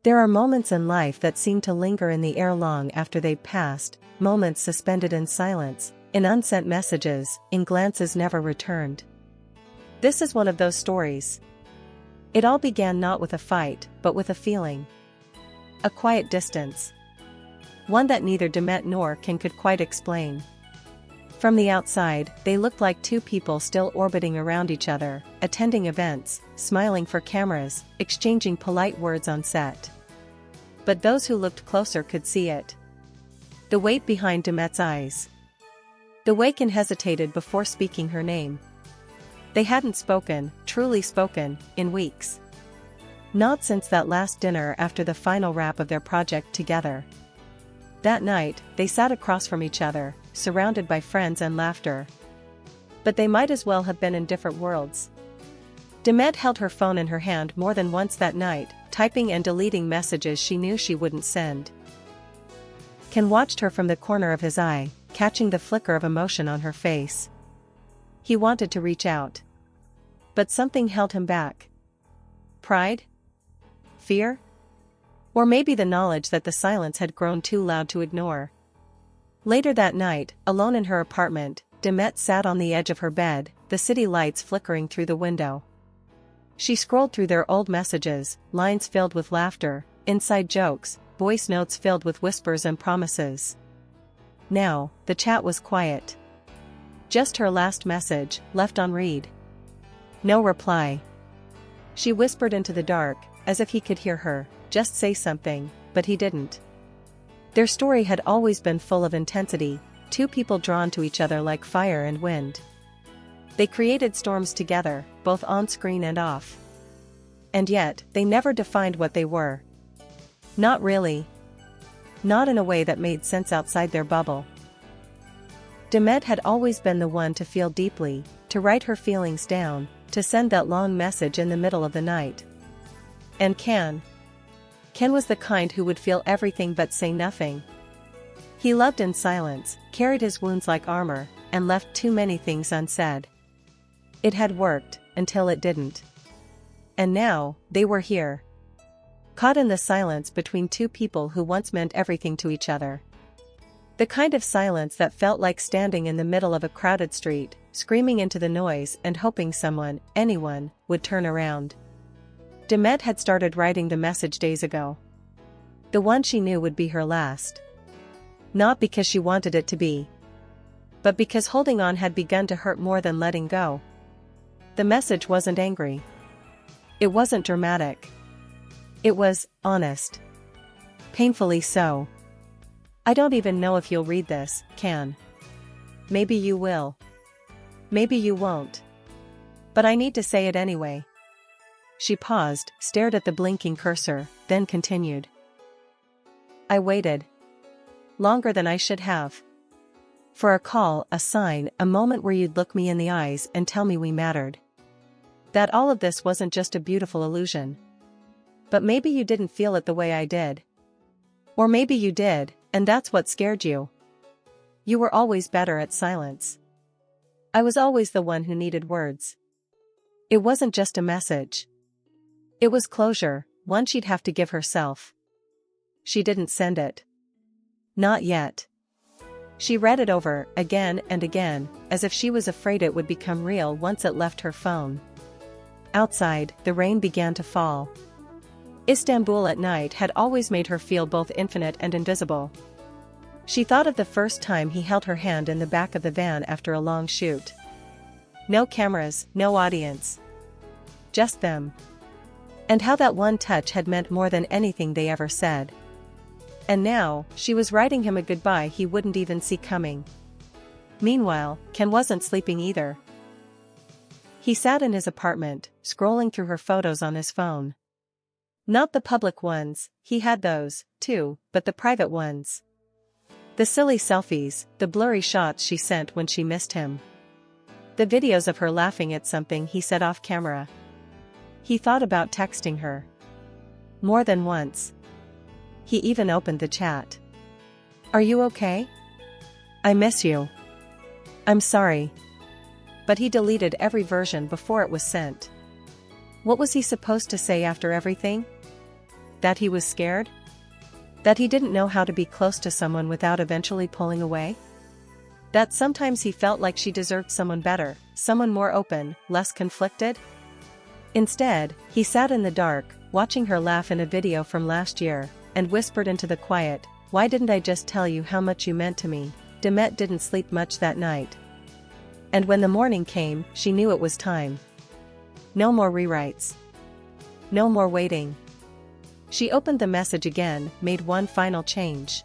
There are moments in life that seem to linger in the air long after they've passed, moments suspended in silence, in unsent messages, in glances never returned. This is one of those stories. It all began not with a fight, but with a feeling. A quiet distance. One that neither Demet nor Can could quite explain. From the outside, they looked like two people still orbiting around each other, attending events, smiling for cameras, exchanging polite words on set. But those who looked closer could see it. The weight behind Demet's eyes. The way Can hesitated before speaking her name. They hadn't spoken, truly spoken, in weeks. Not since that last dinner after the final wrap of their project together. That night, they sat across from each other, surrounded by friends and laughter. But they might as well have been in different worlds. Demet held her phone in her hand more than once that night, typing and deleting messages she knew she wouldn't send. Can watched her from the corner of his eye, catching the flicker of emotion on her face. He wanted to reach out. But something held him back. Pride? Fear? Or maybe the knowledge that the silence had grown too loud to ignore. Later that night, alone in her apartment, Demet sat on the edge of her bed, the city lights flickering through the window. She scrolled through their old messages, lines filled with laughter, inside jokes, voice notes filled with whispers and promises. Now, the chat was quiet. Just her last message, left unread. No reply. She whispered into the dark, as if he could hear her, just say something, but he didn't. Their story had always been full of intensity, two people drawn to each other like fire and wind. They created storms together, both on screen and off. And yet, they never defined what they were. Not really. Not in a way that made sense outside their bubble. Demet had always been the one to feel deeply, to write her feelings down, to send that long message in the middle of the night. And Can was the kind who would feel everything but say nothing. He loved in silence, carried his wounds like armor, and left too many things unsaid. It had worked, until it didn't. And now, they were here. Caught in the silence between two people who once meant everything to each other. The kind of silence that felt like standing in the middle of a crowded street, screaming into the noise and hoping someone, anyone, would turn around. Demet had started writing the message days ago. The one she knew would be her last. Not because she wanted it to be. But because holding on had begun to hurt more than letting go. The message wasn't angry. It wasn't dramatic. It was honest. Painfully so. I don't even know if you'll read this, Can. Maybe you will. Maybe you won't. But I need to say it anyway. She paused, stared at the blinking cursor, then continued. I waited. Longer than I should have. For a call, a sign, a moment where you'd look me in the eyes and tell me we mattered. That all of this wasn't just a beautiful illusion. But maybe you didn't feel it the way I did. Or maybe you did, and that's what scared you. You were always better at silence. I was always the one who needed words. It wasn't just a message. It was closure, one she'd have to give herself. She didn't send it. Not yet. She read it over, again and again, as if she was afraid it would become real once it left her phone. Outside, the rain began to fall. Istanbul at night had always made her feel both infinite and invisible. She thought of the first time he held her hand in the back of the van after a long shoot. No cameras, no audience. Just them. And how that one touch had meant more than anything they ever said. And now, she was writing him a goodbye he wouldn't even see coming. Meanwhile, Can wasn't sleeping either. He sat in his apartment, scrolling through her photos on his phone. Not the public ones, he had those, too, but the private ones. The silly selfies, the blurry shots she sent when she missed him. The videos of her laughing at something he said off camera. He thought about texting her. More than once. He even opened the chat. Are you okay? I miss you. I'm sorry. But he deleted every version before it was sent. What was he supposed to say after everything? That he was scared? That he didn't know how to be close to someone without eventually pulling away? That sometimes he felt like she deserved someone better, someone more open, less conflicted? Instead, he sat in the dark, watching her laugh in a video from last year, and whispered into the quiet, "Why didn't I just tell you how much you meant to me?" Demet didn't sleep much that night. And when the morning came, she knew it was time. No more rewrites. No more waiting. She opened the message again, made one final change.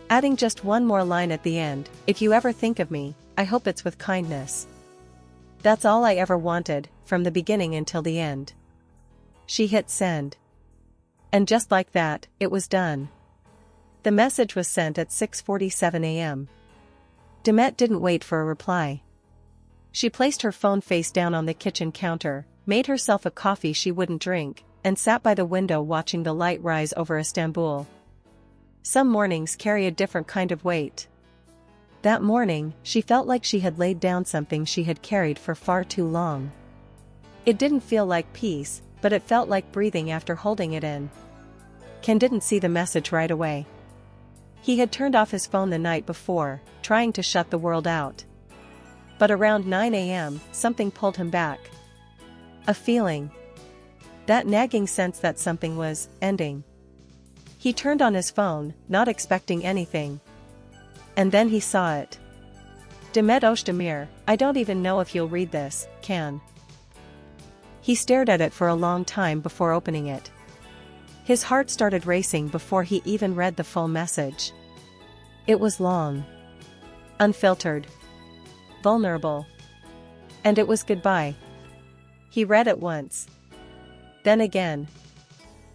Adding just one more line at the end, "If you ever think of me, I hope it's with kindness. That's all I ever wanted, from the beginning until the end." She hit send. And just like that, it was done. The message was sent at 6:47 a.m. Demet didn't wait for a reply. She placed her phone face down on the kitchen counter, made herself a coffee she wouldn't drink, and sat by the window watching the light rise over Istanbul. Some mornings carry a different kind of weight. That morning, she felt like she had laid down something she had carried for far too long. It didn't feel like peace, but it felt like breathing after holding it in. Ken didn't see the message right away. He had turned off his phone the night before, trying to shut the world out. But around 9 a.m., something pulled him back. A feeling. That nagging sense that something was ending. He turned on his phone, not expecting anything. And then he saw it. "Demet Özdemir, I don't even know if you'll read this, Can." He stared at it for a long time before opening it. His heart started racing before he even read the full message. It was long. Unfiltered. Vulnerable. And it was goodbye. He read it once. Then again.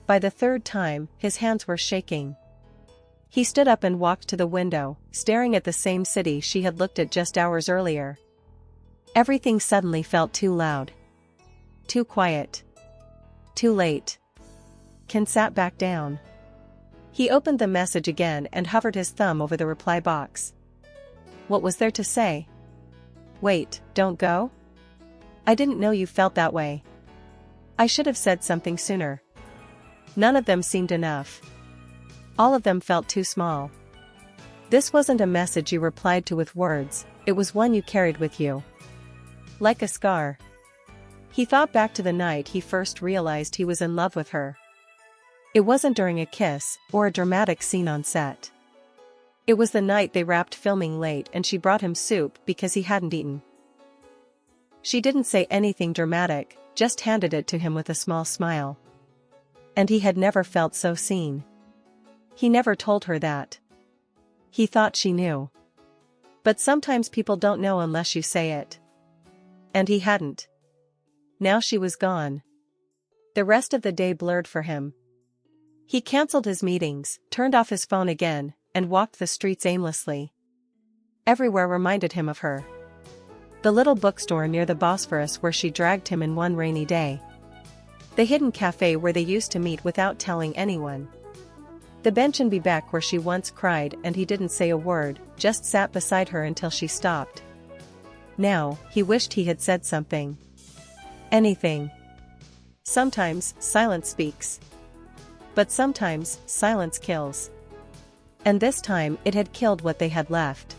By the third time, his hands were shaking. He stood up and walked to the window, staring at the same city she had looked at just hours earlier. Everything suddenly felt too loud. Too quiet. Too late. Ken sat back down. He opened the message again and hovered his thumb over the reply box. What was there to say? "Wait, don't go? I didn't know you felt that way. I should have said something sooner." None of them seemed enough. All of them felt too small. This wasn't a message you replied to with words, it was one you carried with you. Like a scar. He thought back to the night he first realized he was in love with her. It wasn't during a kiss, or a dramatic scene on set. It was the night they wrapped filming late and she brought him soup because he hadn't eaten. She didn't say anything dramatic, just handed it to him with a small smile. And he had never felt so seen. He never told her that. He thought she knew. But sometimes people don't know unless you say it. And he hadn't. Now she was gone. The rest of the day blurred for him. He canceled his meetings, turned off his phone again, and walked the streets aimlessly. Everywhere reminded him of her. The little bookstore near the Bosphorus where she dragged him in one rainy day. The hidden cafe where they used to meet without telling anyone. The bench in Bebek where she once cried and he didn't say a word, just sat beside her until she stopped. Now, he wished he had said something. Anything. Sometimes, silence speaks. But sometimes, silence kills. And this time, it had killed what they had left.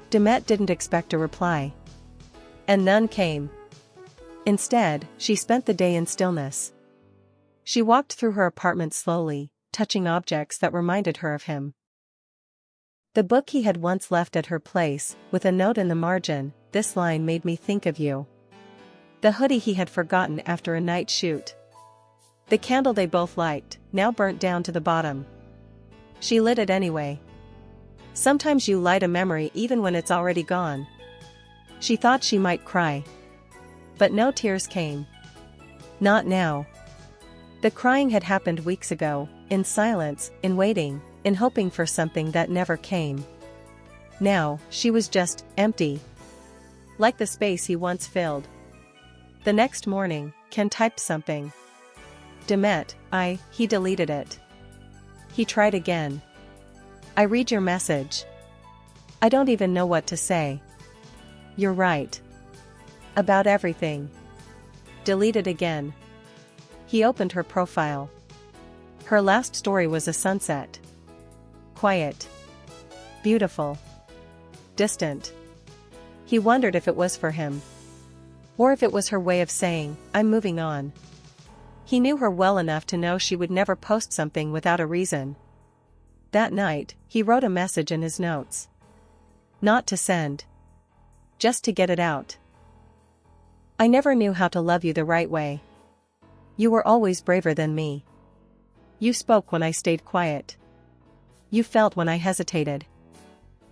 Demet didn't expect a reply. And none came. Instead, she spent the day in stillness. She walked through her apartment slowly, touching objects that reminded her of him. The book he had once left at her place, with a note in the margin, "This line made me think of you." The hoodie he had forgotten after a night shoot. The candle they both liked, now burnt down to the bottom. She lit it anyway. Sometimes you light a memory even when it's already gone. She thought she might cry. But no tears came. Not now. The crying had happened weeks ago, in silence, in waiting, in hoping for something that never came. Now, she was just empty. Like the space he once filled. The next morning, Ken typed something. Demet, he deleted it. He tried again. I read your message. I don't even know what to say. You're right. About everything. Delete it again. He opened her profile. Her last story was a sunset. Quiet. Beautiful. Distant. He wondered if it was for him. Or if it was her way of saying, "I'm moving on." He knew her well enough to know she would never post something without a reason. That night, he wrote a message in his notes. Not to send. Just to get it out. "I never knew how to love you the right way. You were always braver than me. You spoke when I stayed quiet. You felt when I hesitated.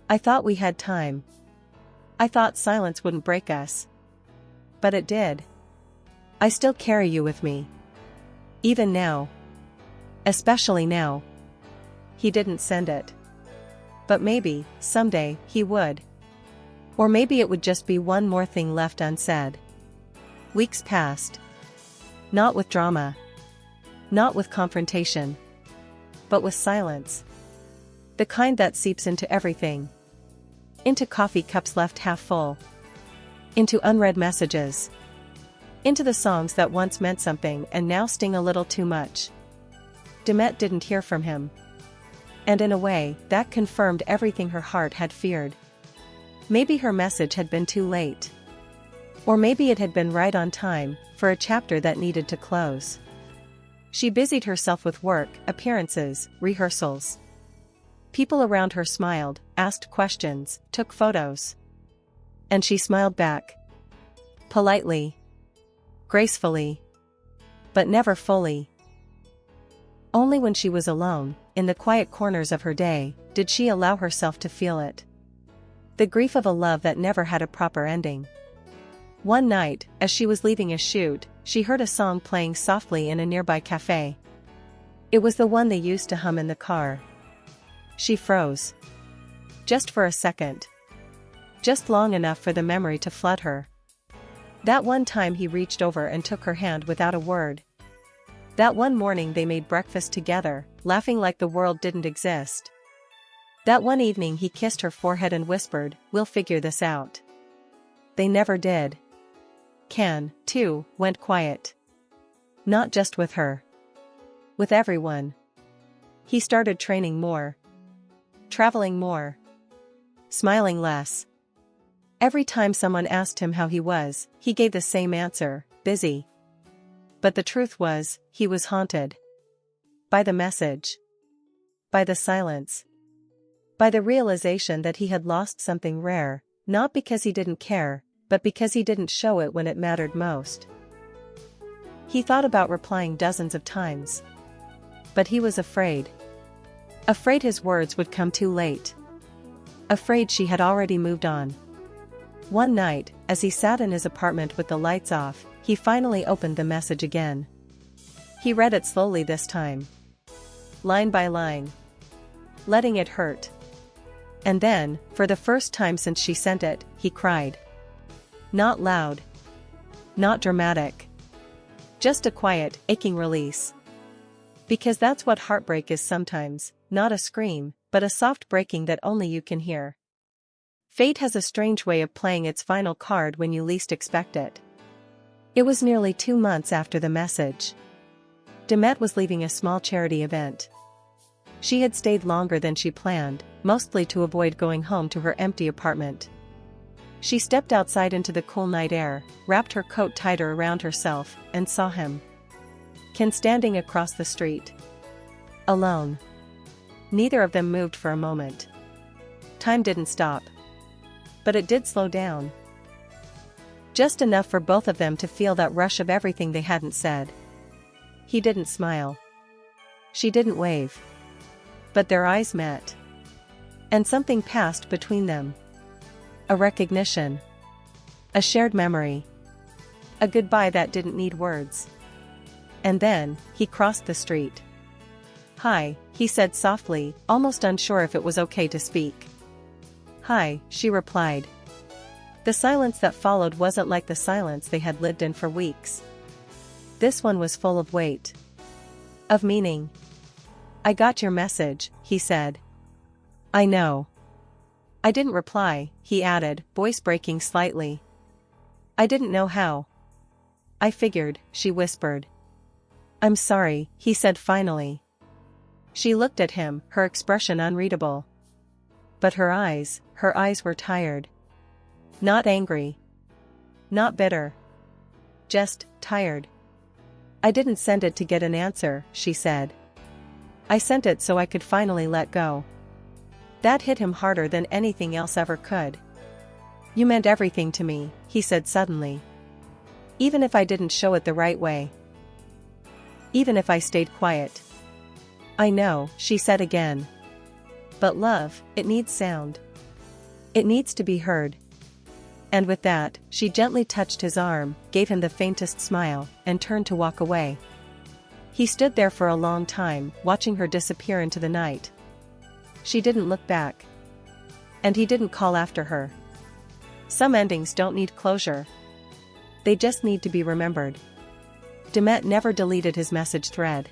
I thought we had time. I thought silence wouldn't break us. But it did. I still carry you with me. Even now. Especially now." He didn't send it. But maybe, someday, he would. Or maybe it would just be one more thing left unsaid. Weeks passed. Not with drama. Not with confrontation. But with silence. The kind that seeps into everything. Into coffee cups left half full. Into unread messages. Into the songs that once meant something and now sting a little too much. Demet didn't hear from him. And in a way, that confirmed everything her heart had feared. Maybe her message had been too late. Or maybe it had been right on time, for a chapter that needed to close. She busied herself with work, appearances, rehearsals. People around her smiled, asked questions, took photos. And she smiled back. Politely. Gracefully. But never fully. Only when she was alone, in the quiet corners of her day, did she allow herself to feel it. The grief of a love that never had a proper ending. One night, as she was leaving a shoot, she heard a song playing softly in a nearby cafe. It was the one they used to hum in the car. She froze. Just for a second. Just long enough for the memory to flood her. That one time he reached over and took her hand without a word. That one morning they made breakfast together, laughing like the world didn't exist. That one evening he kissed her forehead and whispered, "We'll figure this out." They never did. Can, too, went quiet. Not just with her. With everyone. He started training more. Traveling more. Smiling less. Every time someone asked him how he was, he gave the same answer, busy. But the truth was, he was haunted. By the message. By the silence. By the realization that he had lost something rare, not because he didn't care, but because he didn't show it when it mattered most. He thought about replying dozens of times. But he was afraid. Afraid his words would come too late. Afraid she had already moved on. One night, as he sat in his apartment with the lights off, he finally opened the message again. He read it slowly this time. Line by line. Letting it hurt. And then, for the first time since she sent it, he cried. Not loud. Not dramatic. Just a quiet, aching release. Because that's what heartbreak is sometimes, not a scream, but a soft breaking that only you can hear. Fate has a strange way of playing its final card when you least expect it. It was nearly 2 months after the message. Demet was leaving a small charity event. She had stayed longer than she planned, mostly to avoid going home to her empty apartment. She stepped outside into the cool night air, wrapped her coat tighter around herself, and saw him. Can standing across the street. Alone. Neither of them moved for a moment. Time didn't stop. But it did slow down. Just enough for both of them to feel that rush of everything they hadn't said. He didn't smile. She didn't wave. But their eyes met. And something passed between them. A recognition. A shared memory. A goodbye that didn't need words. And then, he crossed the street. Hi, he said softly, almost unsure if it was okay to speak. Hi, she replied. The silence that followed wasn't like the silence they had lived in for weeks. This one was full of weight. Of meaning. I got your message, he said. I know. I didn't reply, he added, voice breaking slightly. I didn't know how. I figured, she whispered. I'm sorry, he said finally. She looked at him, her expression unreadable. But her eyes were tired. Not angry. Not bitter. Just tired. I didn't send it to get an answer, she said. I sent it so I could finally let go. That hit him harder than anything else ever could. You meant everything to me, he said suddenly. Even if I didn't show it the right way. Even if I stayed quiet. I know, she said again. But love, it needs sound. It needs to be heard. And with that, she gently touched his arm, gave him the faintest smile, and turned to walk away. He stood there for a long time, watching her disappear into the night. She didn't look back. And he didn't call after her. Some endings don't need closure. They just need to be remembered. Demet never deleted his message thread.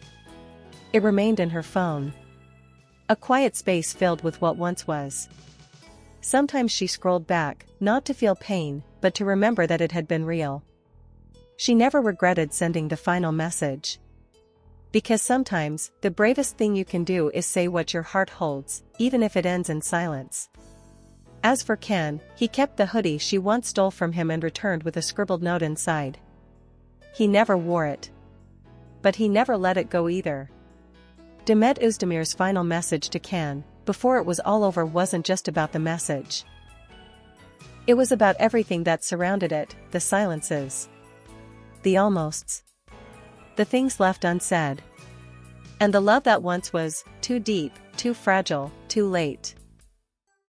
It remained in her phone. A quiet space filled with what once was. Sometimes she scrolled back, not to feel pain, but to remember that it had been real. She never regretted sending the final message. Because sometimes, the bravest thing you can do is say what your heart holds, even if it ends in silence. As for Can, he kept the hoodie she once stole from him and returned with a scribbled note inside. He never wore it. But he never let it go either. Demet Özdemir's final message to Can, before it was all over, wasn't just about the message. It was about everything that surrounded it, the silences. The almosts. The things left unsaid. And the love that once was, too deep, too fragile, too late.